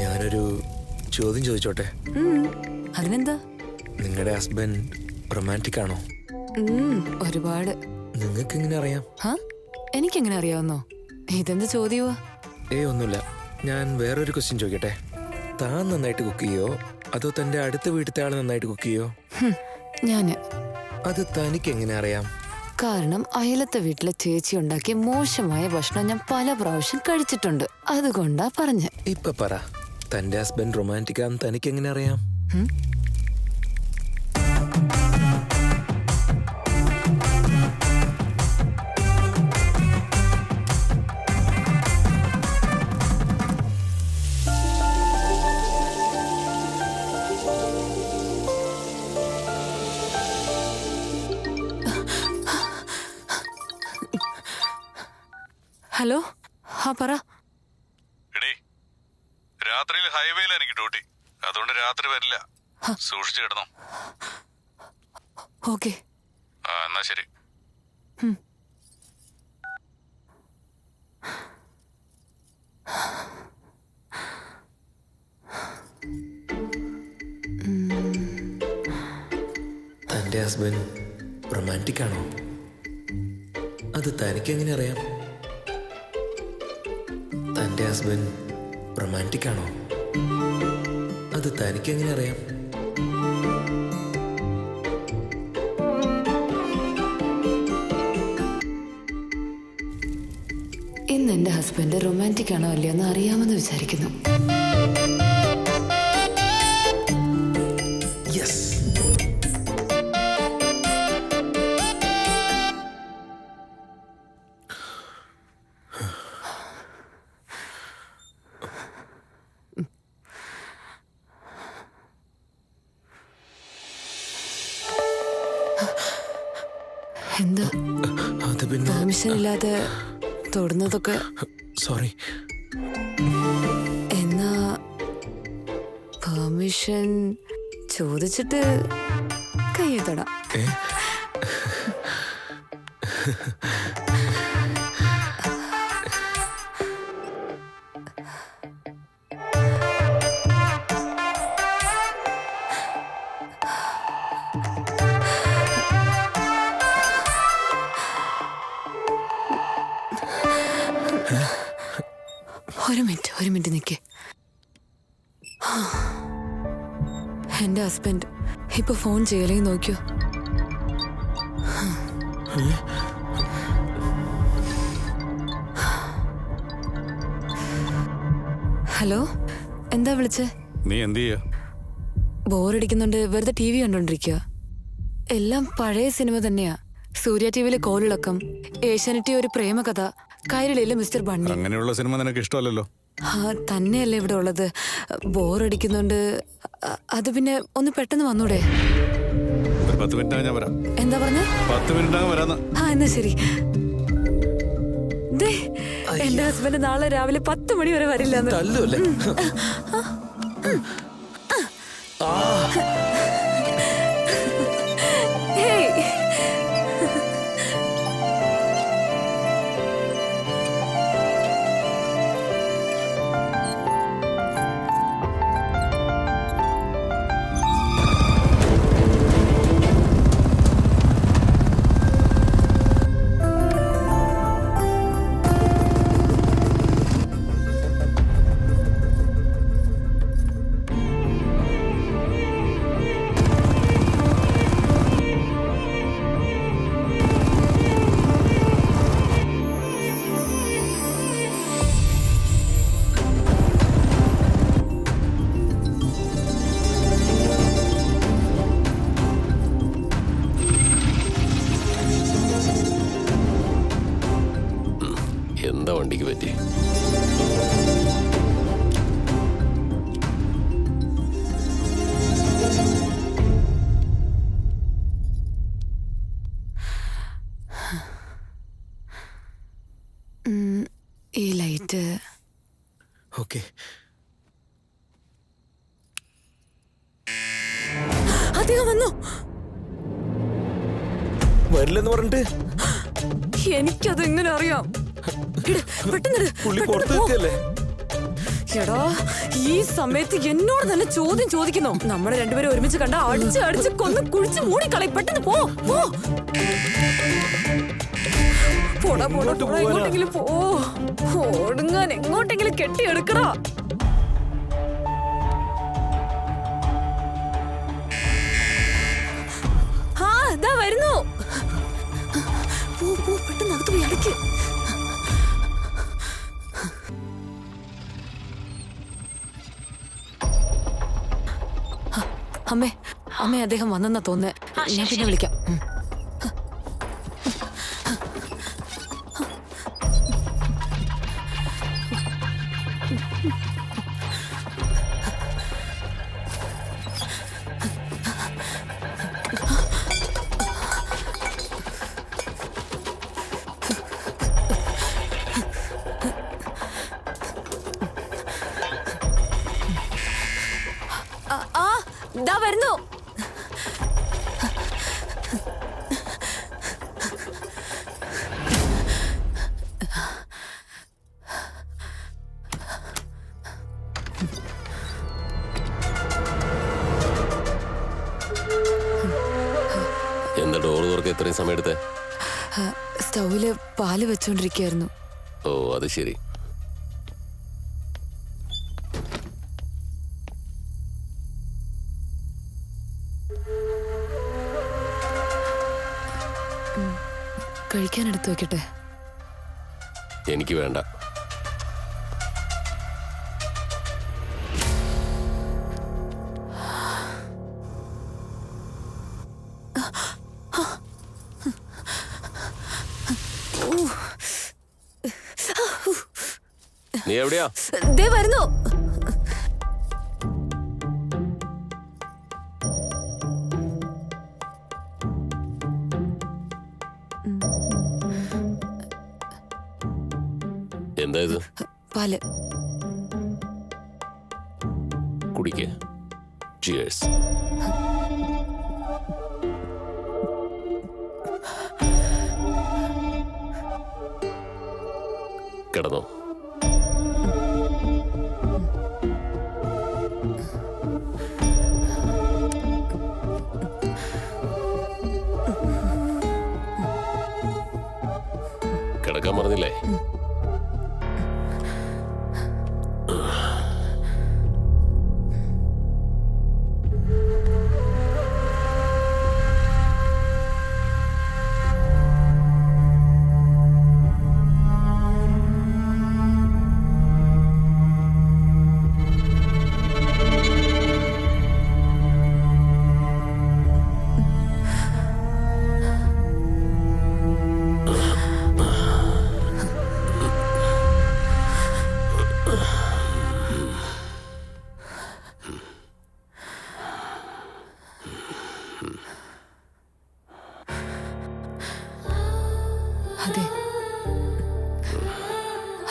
ഞാനൊരു ചോദ്യം ചോദിച്ചോട്ടെ? അതിനെന്താ? നിങ്ങളുടെ ഹസ്ബൻഡ് റൊമാൻറ്റിക് ആണോ? ഒരുപാട്. നിങ്ങൾക്ക് എങ്ങനെ അറിയാം? എനിക്കെങ്ങനെ അറിയാവുന്നോ? ഇതെന്ത് ചോദ്യവാ? ഒന്നുമില്ല. ഞാൻ വേറൊരു ക്വസ്റ്റ്യൻ ചോദിക്കട്ടെ? താൻ നന്നായിട്ട് കുക്ക് ചെയ്യോ അതോ തന്റെ അടുത്ത വീട്ടിലത്തെ ആള് നന്നായിട്ട് കുക്ക് ചെയ്യോ? ഞാന്. അത് തനിക്ക് എങ്ങനെ അറിയാം? കാരണം അയലത്തെ വീട്ടിലെ ചേച്ചി ഉണ്ടാക്കിയ മോശമായ ഭക്ഷണം ഞാൻ പല പ്രാവശ്യം കഴിച്ചിട്ടുണ്ട്. അതുകൊണ്ടാ പറഞ്ഞ. ഇപ്പൊ പറ, തന്റെ ഹസ്ബൻഡ് റൊമാൻറ്റിക് ആണെന്ന് തനിക്ക് എങ്ങനെ അറിയാം? ഹലോ, പറ. രാത്രിയിൽ ഹൈവേയിൽ എനിക്ക് ഡ്യൂട്ടി, അതുകൊണ്ട് രാത്രി വരില്ല. സൂക്ഷിച്ചു കിടന്നോ. ഓക്കെ. എന്നാ ശരി. തന്റെ ഹസ്ബൻഡ് റൊമാൻറ്റിക് ആണോ? അത് തനിക്ക് എങ്ങനെ അറിയാം? തന്റെ ഹസ്ബൻഡ് റൊമാൻറ്റിക് ആണോ? അത് തനിക്ക് എങ്ങനെ അറിയാം? ഇന്ന് എന്റെ ഹസ്ബൻഡ് റൊമാൻറ്റിക് ആണോ അല്ലയോ എന്ന് അറിയാമെന്ന് വിചാരിക്കുന്നു. എന്താ അത് പിന്നെ പെർമിഷൻ ഇല്ലാതെ തൊടുന്നതൊക്കെ? സോറി. എന്നാ പെർമിഷൻ ചോദിച്ചിട്ട് കയ്യിൽ തൊടാം. ഒരു മിനിറ്റ് നിൽക്കേ. എന്റെ ഹസ്ബൻഡ് ഇപ്പൊ ഫോൺ ചെയ്യലേ നോക്കിയോ? ഹലോ, എന്താ വിളിച്ചേ? നീ എന്ത് ചെയ്യാ? ബോറടിക്കുന്നുണ്ട്, വെറുതെ TV കണ്ടോണ്ടിരിക്കുക. എല്ലാം പഴയ സിനിമ തന്നെയാ. സൂര്യ TVയിലെ കോളിളക്കം, ഏഷ്യാനെറ്റിലെ ഒരു പ്രേമകഥ, കൈരളിയിലെ മിസ്റ്റർ ബണ്ണി. അങ്ങനെയുള്ള സിനിമ നിനക്ക് ഇഷ്ടമല്ലല്ലോ. തന്നെയല്ലേ ഇവിടെ ഉള്ളത്. ബോറടിക്കുന്നുണ്ട്. അത് പിന്നെ ഒന്ന് പെട്ടെന്ന് വന്നൂടെ? ഒരു 10 മിനിറ്റ് ഞാൻ വരാം. എന്താ പറഞ്ഞ? 10 മിനിറ്റ് വരാന്ന്. എന്നാ ശരി. എന്റെ ഹസ്ബൻഡ് നാളെ രാവിലെ 10 മണി വരെ വരില്ല. തല്ലൂല്ലേ? എന്താ വണ്ടിക്ക് പറ്റി? ഈ ലൈറ്റ്. ഓക്കെ. അദ്ദേഹം വന്നു. വരില്ലെന്ന് പറഞ്ഞിട്ട് എനിക്കത് എങ്ങനെ അറിയാം? പുള്ളി പുറത്ത് നിൽക്കല്ലേ? എടാ ഈ സമയത്ത് എന്നോട് തന്നെ ചോദ്യം ചോദിക്കുന്നു. നമ്മളെ രണ്ടുപേരും ഒരുമിച്ച് കണ്ട അടിച്ച് കൊന്ന് കുഴിച്ച് മൂടിക്കളയും. പെട്ടെന്ന് പോ പോ. പോടാ പോടാ പോടാ, എങ്ങോട്ടെങ്കിലും പോ. ഓടുങ്ങാൻ എങ്ങോട്ടെങ്കിലും കെട്ടിയെടുക്കടാ. ആ ഇതാ വരുന്നു. പോ പോ, പെട്ടെന്ന് അകത്ത് പോയി അടയ്ക്ക്. അമ്മേ അദ്ദേഹം വന്നെന്നാ തോന്നുന്നേ. ഞാൻ പിന്നെ വിളിക്കാം. ദാ വരുന്നു. എന്താ ഡോറ് തുറക്കാൻ ഇത്രയും സമയം എടുത്തേ? സ്റ്റൗവില് പാല് വെച്ചോണ്ടിരിക്കായിരുന്നു. ഓ അത് ശരി. കഴിക്കാൻ എടുത്തു വെക്കട്ടെ? എനിക്ക് വേണ്ട. നീ എവിടെയാ? ദേ വരുന്നു. എന്താ ഇത്? പാല് കുടിക്കേ. ചിയേഴ്സ്. കിടന്നോ. കിടക്കാൻ പറഞ്ഞില്ലേ?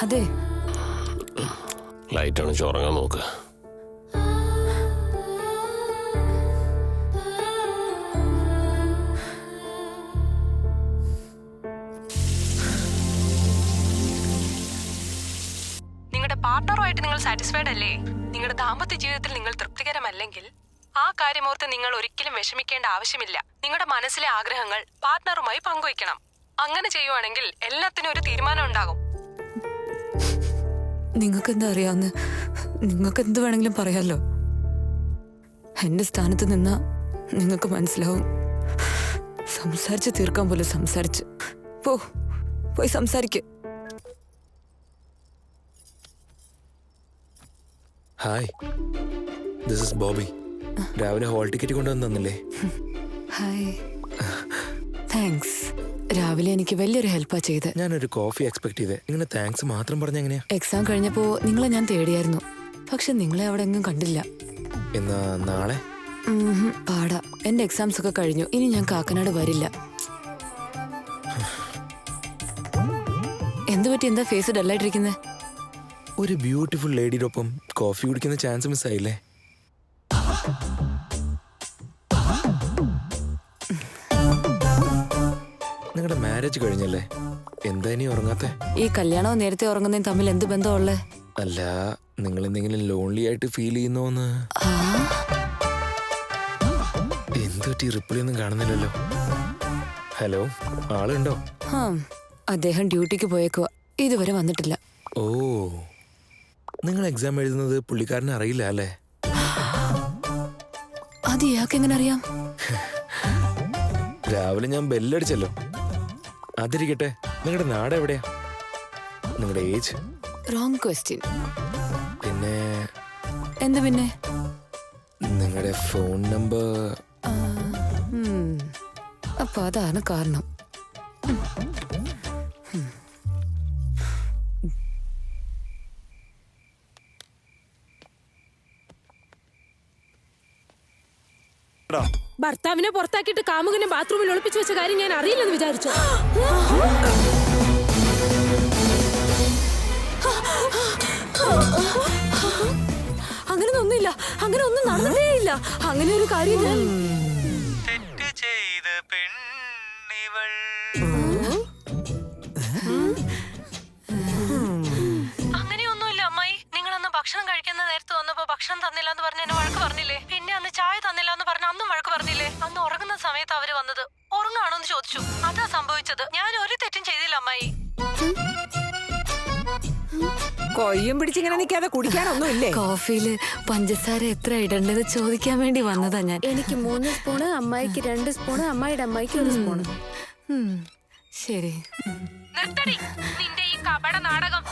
അതെ ലൈറ്റ് ആണ്, ഉറങ്ങാൻ നോക്ക്. നിങ്ങളുടെ പാർട്ണറുമായിട്ട് നിങ്ങൾ സാറ്റിസ്ഫൈഡ് അല്ലേ? നിങ്ങളുടെ ദാമ്പത്യ ജീവിതത്തിൽ നിങ്ങൾ തൃപ്തികരമല്ലെങ്കിൽ ആ കാര്യമോർത്ത് നിങ്ങൾ ഒരിക്കലും വിഷമിക്കേണ്ട ആവശ്യമില്ല. നിങ്ങളുടെ മനസ്സിലെ ആഗ്രഹങ്ങൾ പാർട്ണറുമായി പങ്കുവയ്ക്കണം. അങ്ങനെ ചെയ്യുവാണെങ്കിൽ എല്ലാത്തിനും ഒരു തീരുമാനം ഉണ്ടാകും. നിങ്ങൾക്ക് എന്താ അറിയാവുന്ന? നിങ്ങൾക്ക് എന്ത് വേണമെങ്കിലും പറയാലോ. എന്റെ സ്ഥാനത്ത് നിന്നാ നിങ്ങൾക്ക് മനസ്സിലാവും. സംസാരിച്ച് തീർക്കാൻ പോലെ സംസാരിച്ച് പോയി സംസാരിക്ക്. Hi, this is Bobby. രാവിലെ ഹോൾ ടിക്കറ്റ് കൊണ്ടുവന്ന് തന്നില്ലേ? Hi, thanks. രാവിലെ എനിക്ക് വലിയൊരു ഹെൽപ്പാ ചെയ്ത്. ഞാനൊരു കോഫി എക്സ്പെക്ട് ചെയ്തേ. ഇങ്ങനെ താങ്ക്സ് മാത്രം പറഞ്ഞ എങ്ങനെയാ? എക്സാം കഴിഞ്ഞപ്പോ നിങ്ങളെ ഞാൻ തേടിയായിരുന്നു, പക്ഷെ നിങ്ങളെ അവിടെ എങ്ങും കണ്ടില്ല. എന്നാ നാളെ? പാടാ. എന്റെ എക്സാംസ് ഒക്കെ കഴിഞ്ഞു. ഇനി ഞാൻ കാക്കനാട് വരില്ല. എന്തുപറ്റി? എന്താ ഫേസ് ഡല്ലായിട്ടിരിക്കുന്നേ? ഒരു ബ്യൂട്ടിഫുൾ ലേഡിയുടെ ഒപ്പം കോഫി കുടിക്കുന്ന ചാൻസ് മിസ്സായില്ലേ? നിങ്ങളുടെ മാരേജ് കഴിഞ്ഞല്ലേ? എന്താ ഇനി ഉറങ്ങാത്തെ? ഈ കല്യാണവും നേരത്തെ ഉറങ്ങുന്നതും തമ്മിൽ എന്ത് ബന്ധമുള്ളേ? അല്ല, നിങ്ങൾ എന്തെങ്കിലും ലോൺലി ആയിട്ട് ഫീൽ ചെയ്യുന്നോന്ന്? എന്തൊറ്റി റിപ്ലൈ ഒന്നും കാണുന്നില്ലല്ലോ. ഹലോ, ആളുണ്ടോ? അദ്ദേഹം ഡ്യൂട്ടിക്ക് പോയേക്കുവാ, ഇതുവരെ വന്നിട്ടില്ല. ഓ, നിങ്ങൾ എക്സാം എഴുതുന്നത് പുള്ളിക്കാരനെ അറിയില്ല അല്ലേ? അത് ഇയാൾക്ക് എങ്ങനെ അറിയാം? രാവിലെ ഞാൻ ബെല്ലടിച്ചല്ലോ. അതിരിക്കട്ടെ, നിങ്ങളുടെ നാട് എവിടെയാ? നിങ്ങളുടെ ഏജ്? Wrong question. പിന്നെ എന്ത് പിന്നെ? നിങ്ങളുടെ ഫോൺ നമ്പർ? അപ്പൊ അതാണ് കാരണം. ഭർത്താവിനെ പുറത്താക്കിയിട്ട് കാമുകനെ ബാത്റൂമിൽ ഒളിപ്പിച്ചു വെച്ച കാര്യം ഞാൻ അറിയില്ലെന്ന് വിചാരിച്ചു. അങ്ങനെ ഒന്നുമില്ല, അങ്ങനെ ഒന്നും നടന്നതേ ഇല്ല. അങ്ങനെ ഒരു കാര്യം ഞാൻ അങ്ങനെയൊന്നുമില്ല അമ്മായി. നിങ്ങൾ അന്ന് ഭക്ഷണം കഴിക്കുന്ന നേരത്ത് വന്നപ്പോ ഭക്ഷണം തന്നില്ല എന്ന് പറഞ്ഞ് എന്നെ വഴക്ക് പറഞ്ഞില്ലേ? പിന്നെ അന്ന് ചായ തന്നില്ല എന്ന് പറഞ്ഞ അന്നും വഴക്ക് പറഞ്ഞില്ലേ? അന്ന് ഉറങ്ങുന്ന സമയത്ത് അവര് വന്നത്. ഉറങ്ങാണോ എന്ന് ചോദിച്ചു. അതാ സംഭവിച്ചത്. ഞാൻ ഒരു തെറ്റും ചെയ്തില്ല അമ്മായി. കൊയ്യും പിടിച്ചിങ്ങനെ നിൽക്കാതെ കുടിക്കാനൊന്നുമില്ലേ? കോഫിയില് പഞ്ചസാര എത്ര ഇടണ്ടെന്ന് ചോദിക്കാൻ വേണ്ടി വന്നതാ ഞാൻ. എനിക്ക് 3 സ്പൂണ്, അമ്മായിക്ക് 2 സ്പൂണ്, അമ്മായിയുടെ അമ്മായിക്ക് 1 സ്പൂണ്. ശരി. നിർത്തടി നിന്റെ ഈ കപട നാടകം.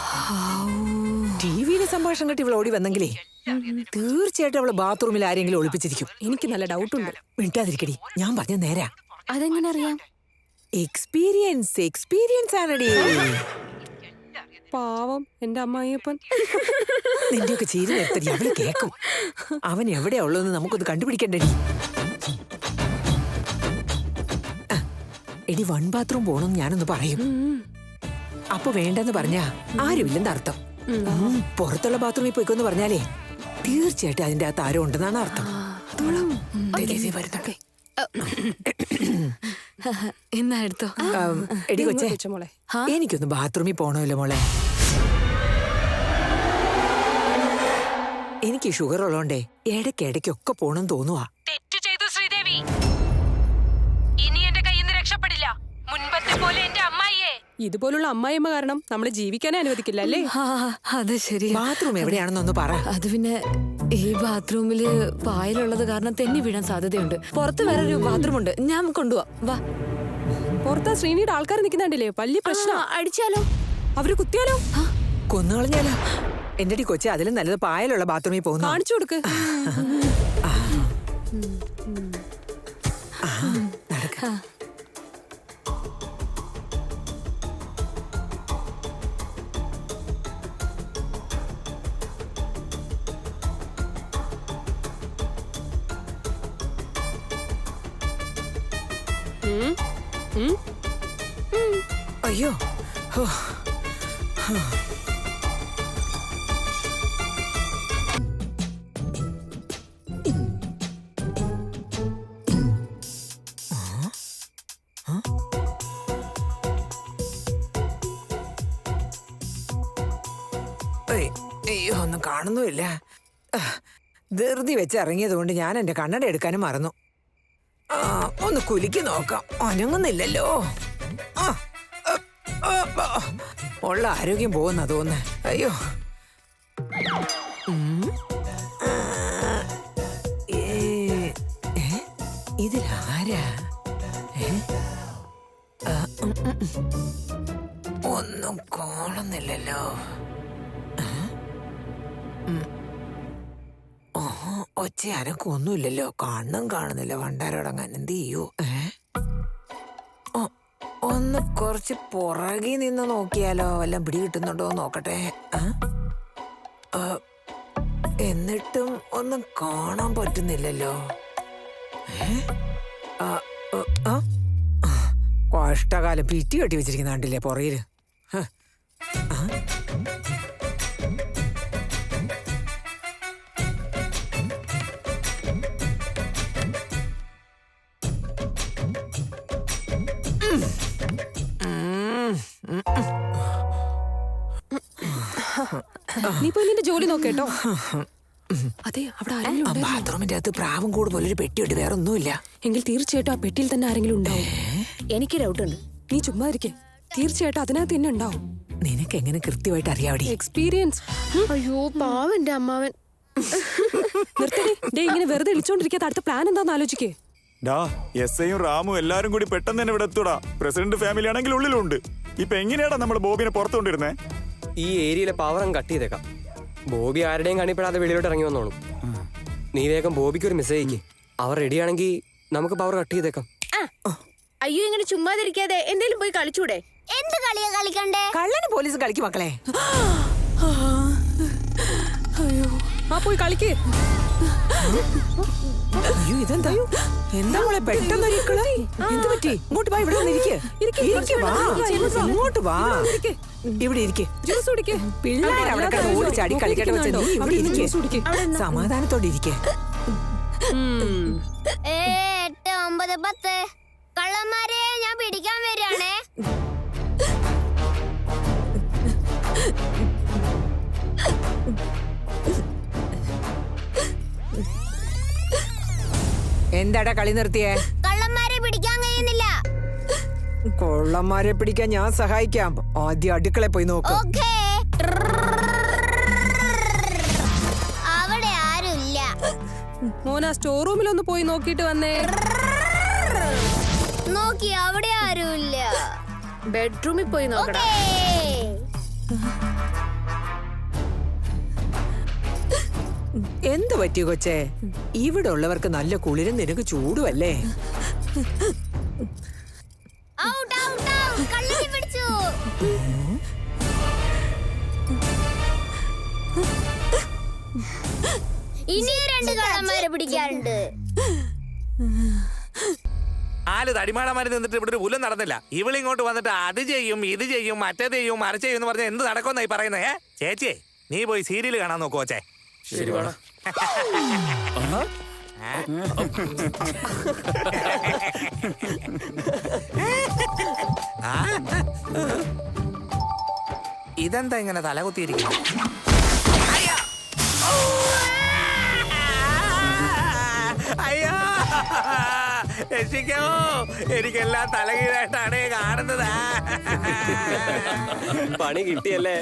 ടിവിയിലെ സംഭാഷണം കേട്ട് ഇവൾ ഓടി വന്നെങ്കിലേ തീർച്ചയായിട്ടും അവള് ബാത്റൂമിൽ ആരെങ്കിലും ഒളിപ്പിച്ചിരിക്കും. എനിക്ക് നല്ല ഡൗട്ടുണ്ട്. മിണ്ടാതിരിക്കടി, ഞാൻ പറഞ്ഞ നേരാ. അതെങ്ങനെ അറിയാം? എക്സ്പീരിയൻസ് ആണടി. പാവം എന്റെ അമ്മായിയപ്പൻ. നിന്റെയൊക്കെ ചെയ്ത് നിർത്തടി, അവള് കേക്കും. അവൻ എവിടെയാ ഉള്ളതെന്ന് നമുക്കൊന്ന് കണ്ടുപിടിക്കണ്ടടി. എടി, 1 ബാത്റൂം പോണെന്ന് ഞാനൊന്ന് പറയും. അപ്പൊ വേണ്ടെന്ന് പറഞ്ഞാ ആരുമില്ലെന്ന് അർത്ഥം. പുറത്തുള്ള ബാത്റൂമിൽ പോയിക്കൊന്ന് പറഞ്ഞാലേ തീർച്ചയായിട്ടും അതിന്റെ അകത്ത് ആരോ ഉണ്ടെന്നാണ് അർത്ഥം. എന്നാ എടുത്തോ. എടി കൊച്ചേ, മോളെ, എനിക്കൊന്ന് ബാത്റൂമിൽ പോണമല്ലോ മോളെ. എനിക്ക് ഷുഗർ ഉള്ളോണ്ടേ ഇടയ്ക്കിടയ്ക്കൊക്കെ പോണെന്ന് തോന്നുവാ. തെറ്റു ചെയ്തു ശ്രീദേവി. ഇനി എന്റെ കയ്യിൽ നിന്ന് രക്ഷപ്പെടില്ല. മുൻപത്തെ പോലെ എന്റെ അമ്മായിയെ. ഇതുപോലുള്ള അമ്മായിയമ്മ കാരണം നമ്മളെ ജീവിക്കാനേ അനുവദിക്കില്ല അല്ലേ? അത് ശരി. ബാത്റൂം എവിടെയാണെന്നൊന്ന് പറ. അത് പിന്നെ ഈ ബാത്റൂമില് പായലുള്ളത് കാരണം തെന്നി വീഴാൻ സാധ്യതയുണ്ട്. പുറത്ത് വേറൊരു ബാത്റൂം ഉണ്ട്, ഞാൻ കൊണ്ടുപോവാം. വാ. പുറത്താ ശ്രീനിയുടെ ആൾക്കാർ നിൽക്കുന്നുണ്ടല്ലേ? വലിയ പ്രശ്നം. അടിച്ചാലോ? അവര് കുത്തിയാലോ? കൊന്നുകളഞ്ഞാലോ? എന്റെ അടി കൊച്ചെ, അതിലും നല്ലത് പായലുള്ള ബാത്റൂമിൽ പോകുന്നു. കാണിച്ചു കൊടുക്ക്. നടക്ക. അയ്യോ, അയ്യോ, ഒന്നും കാണുന്നുമില്ല. ധൃതി വെച്ച് ഇറങ്ങിയത് കൊണ്ട് ഞാൻ എന്റെ കണ്ണട എടുക്കാനും മറന്നു. ഒന്ന് കുലുക്കി നോക്കാം. അനങ്ങുന്നില്ലല്ലോ. ഉള്ള ആരോഗ്യം പോകുന്ന തോന്നുന്നു. അയ്യോ, ഇതിലാരാ? ഒന്നും കാണുന്നില്ലല്ലോ. ഒച്ച അനക്കൊന്നുമില്ലല്ലോ. കണ്ണും കാണുന്നില്ല. വണ്ടാരോടങ്ങാൻ എന്ത് ചെയ്യൂ? ഒന്ന് കുറച്ച് പുറകെ നിന്ന് നോക്കിയാലോ, വല്ലതും പിടി കിട്ടുന്നുണ്ടോ നോക്കട്ടെ. എന്നിട്ടും ഒന്നും കാണാൻ പറ്റുന്നില്ലല്ലോ. കഷ്ടകാലം പിറ്റി കെട്ടി വെച്ചിരിക്കുന്ന കണ്ടില്ലേ പുറകില്? നീ പോയി നിന്റെ ജോലി നോക്കേട്ടോ. അതെ, അവിടെ ആരെങ്കിലും ആ ഉണ്ടായിരുന്നോ? ബാത്റൂമിന്റെ അകത്ത് പ്രാവും കൂട് പോലൊരു പെട്ടിയുണ്ട്, വേറെ ഒന്നുമില്ല. എങ്കിൽ തീർച്ചയായിട്ടും ആ പെട്ടിയിൽ തന്നെ ആരെങ്കിലും ഉണ്ടാവും. എനിക്ക് ഡൗട്ടുണ്ട്. നീ ചുമ്മാ ഇരിക്കേ, തീർച്ചയായിട്ടും അതിനകത്ത് തന്നെ ഉണ്ടാവും. നിനക്ക് എങ്ങനെ കൃത്യമായിട്ട് അറിയാവടി? എക്സ്പീരിയൻസ്. അയ്യോ പാവന്റെ അമ്മാവൻ. നിർത്തടി. ഡേ, ഇങ്ങനെ വെറുതെ വിളിച്ചോണ്ടിരിക്കാത്ത അടുത്ത പ്ലാൻ എന്താന്ന് ആലോചിക്കേ. ഡാ എസ്ഐയും റാമും എല്ലാരും കൂടി പെട്ടെന്ന് തന്നെ ഇവിടെ എത്തൂടാ. പ്രസിഡന്റ് ഫാമിലി ആണെങ്കിൽ ഉള്ളിലുണ്ട്. ഇപ്പൊ എങ്ങനെയാടാ നമ്മൾ ബോബിനെ പുറത്തുകൊണ്ടിരുന്നേ? ഈ ഏരിയയിലെ പവറും കട്ട് ചെയ്തേക്കാം. ബോബി ആരുടെയും കണ്ണിപ്പെടാതെ വെളിയിലോട്ട് ഇറങ്ങി വന്നോളും. നീ വേഗം ബോബിക്ക് ഒരു മെസ്സേജ് അയക്ക്. അവർ റെഡിയാണെങ്കിൽ നമുക്ക് പവർ കട്ട് ചെയ്തേക്കാം. അയ്യോ ഇങ്ങനെ ചുമ്മാതിരിക്കാതെ എന്തേലും പോയി കളിച്ചൂടെ? എന്ത് കളിയാ കളിക്കണ്ടേ? കള്ളന് പോലീസ് കളിക്കും മക്കളെ. അയ്യോ, ആ പോയി കളിക്കേ. അയ്യോ ഇതെന്താ? എന്താ മോളെ പെട്ടെന്ന് എന്ത് പറ്റി? ഇങ്ങോട്ട് വാ, ഇവിടെ വന്നിരിക്ക്. വാ, ഇങ്ങോട്ട് വാ, ഇവിടെ ഇരിക്കെ. ജ്യൂസ് കുടിക്കേ. പിള്ളേർ അവിടെ കിടന്ന് ഓടിച്ചാടി കളിക്കട്ടെ വെച്ച നീ ഇവിടെ ഇരിക്കെ. സമാധാനത്തോടെ ഇരിക്കെ. 8, 9, 10 കള്ളന്മാരെ ഞാൻ പിടിക്കാൻ വരികയാണേ. എന്താടാ കളി നിർത്തിയേ? കള്ളന്മാരെ പിടിക്കാൻ കഴിയുന്നില്ല. കൊള്ളന്മാരെ പിടിക്കാൻ ഞാൻ സഹായിക്കാം. ആദ്യം അടുക്കളയിൽ പോയി നോക്ക്. ഓക്കേ. അവിടെ ആരുമില്ല. മോനാ സ്റ്റോർ റൂമിലൊന്ന് പോയി നോക്കിയിട്ട് വന്നേ. നോക്കി, അവിടെ ആരുമില്ല. ബെഡ്റൂമിൽ പോയി നോക്കണം. എന്ത് പറ്റി കൊച്ചേ? ഇവിടെ ഉള്ളവർക്ക് നല്ല കുളിരും നിനക്ക് ചൂടുമല്ലേ? Out, out, out. കള്ളനെ പിടിച്ചു. ഇനി 2 കള്ളന്മാരെ പിടിക്കാറുണ്ട്. 4 തടിമാടന്മാര് നിന്നിട്ട് ഇവിടെ ഒരു പുല്ലും നടന്നില്ല. ഇവളിങ്ങോട്ട് വന്നിട്ട് അത് ചെയ്യും, ഇത് ചെയ്യും, മറ്റേത് ചെയ്യും, മറിച്ച് ചെയ്യും എന്ന് പറഞ്ഞാൽ എന്ത് നടക്കുമെന്നായി പറയുന്നേ? ചേച്ചിയെ നീ പോയി സീരിയൽ കാണാൻ നോക്കു കൊച്ചേ. ശരി വേണം. ഇതെന്താ ഇങ്ങനെ തലകുത്തിയിരിക്കുന്നു? അയ്യോ രക്ഷിക്കോ, എനിക്കെല്ലാം തലകീഴായിട്ടാണ് കാണുന്നത്. പണി കിട്ടിയല്ലേ?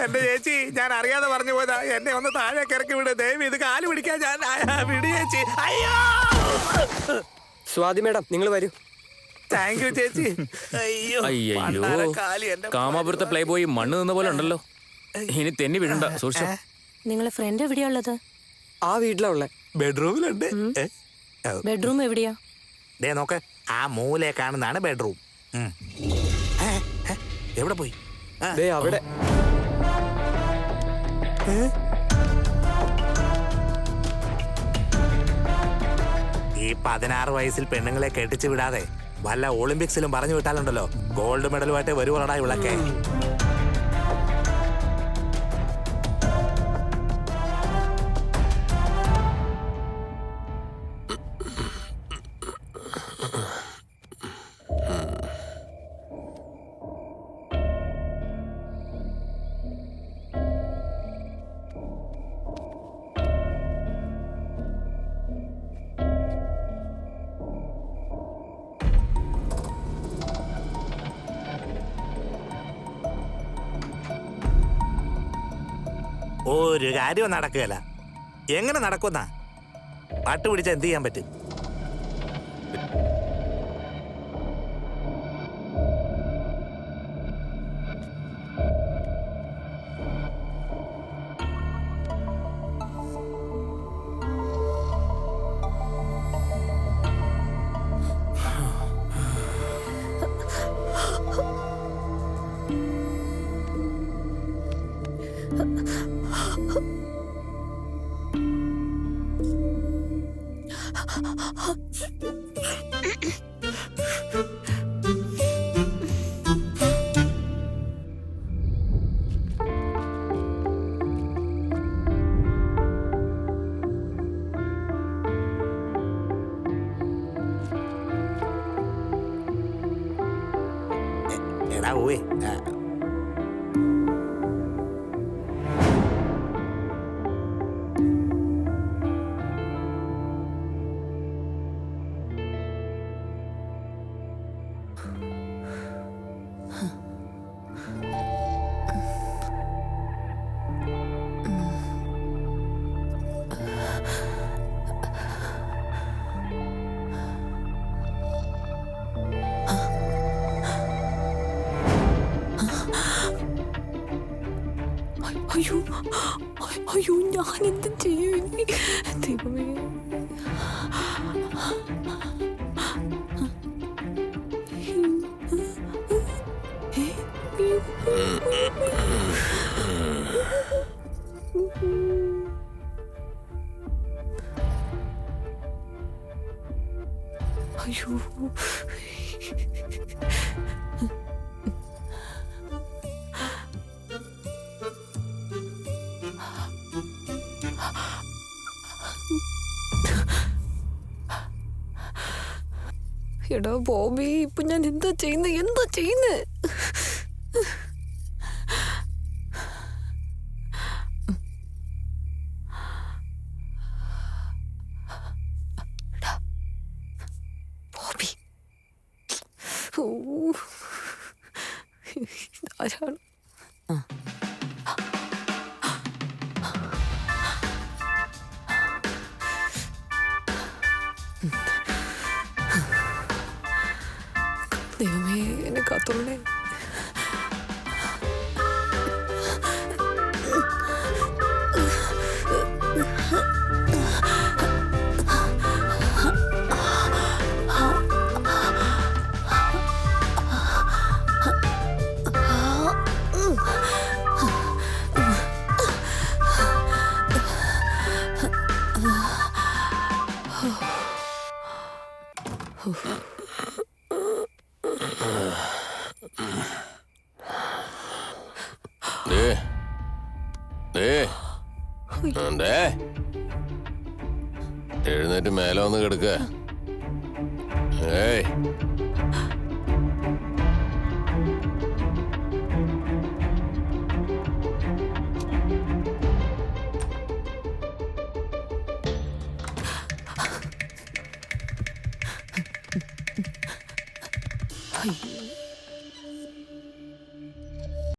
എന്റെ ചേച്ചി, ഞാൻ അറിയാതെ പറഞ്ഞു പോയതാ. എന്നെ ഒന്ന് താഴെ ഇറക്കി വിട് ദൈവം. ഇത് കാല് പിടിക്കാൻ ഞാൻ വിടി ചേച്ചി. അയ്യോ സ്വാതി മേഡം, നിങ്ങൾ വരൂ. താങ്ക് യു ചേച്ചി. അയ്യോ കാമാപുരത്തെ പ്ലേ ബോയ് മണ്ണ് നിന്ന പോലെ ഉണ്ടല്ലോ. ഇനി തെന്നി വീഴണ്ട, സൂക്ഷിച്ചോ. നിങ്ങളെ ഫ്രണ്ട് എവിടെയാ ഉള്ളത്? ആ വീട്ടിലാ ഉള്ളേ. ബെഡ്റൂമിലുണ്ട്. ബെഡ്റൂം എവിടെയാ? ദേ നോക്ക്, ആ മൂലയെ കാണുന്നതാണ് ബെഡ്റൂം. എവിടെ പോയി? ദേ അവിടെ. ഈ 16 വയസ്സിൽ പെണ്ണുങ്ങളെ കെട്ടിച്ചു വിടാതെ വല്ല ഒളിമ്പിക്സിലും പറഞ്ഞു വിട്ടാലുണ്ടല്ലോ, ഗോൾഡ് മെഡലുമായിട്ട് വരുവളടാ ഇവളൊക്കെ. ഒരു കാര്യവും നടക്കുകയല്ല. എങ്ങനെ നടക്കുന്ന പാട്ട് പിടിച്ചാൽ എന്ത് ചെയ്യാൻ പറ്റും? എടാ ഓയേ അയ്യോ അയ്യോ ഞാൻ എന്ത് ചെയ്യൂ ഇനി? ദൈവമേ. അയ്യോ എടാ ബോബി, ഇപ്പൊ ഞാൻ എന്താ ചെയ്യുന്നത്? ബോബി, ആരാണ്? ദൈവമേ, എന്നെ കാത്തോളണേ. എഴുന്നേറ്റ് മേലെ വന്ന് കിടക്ക. ഏയ്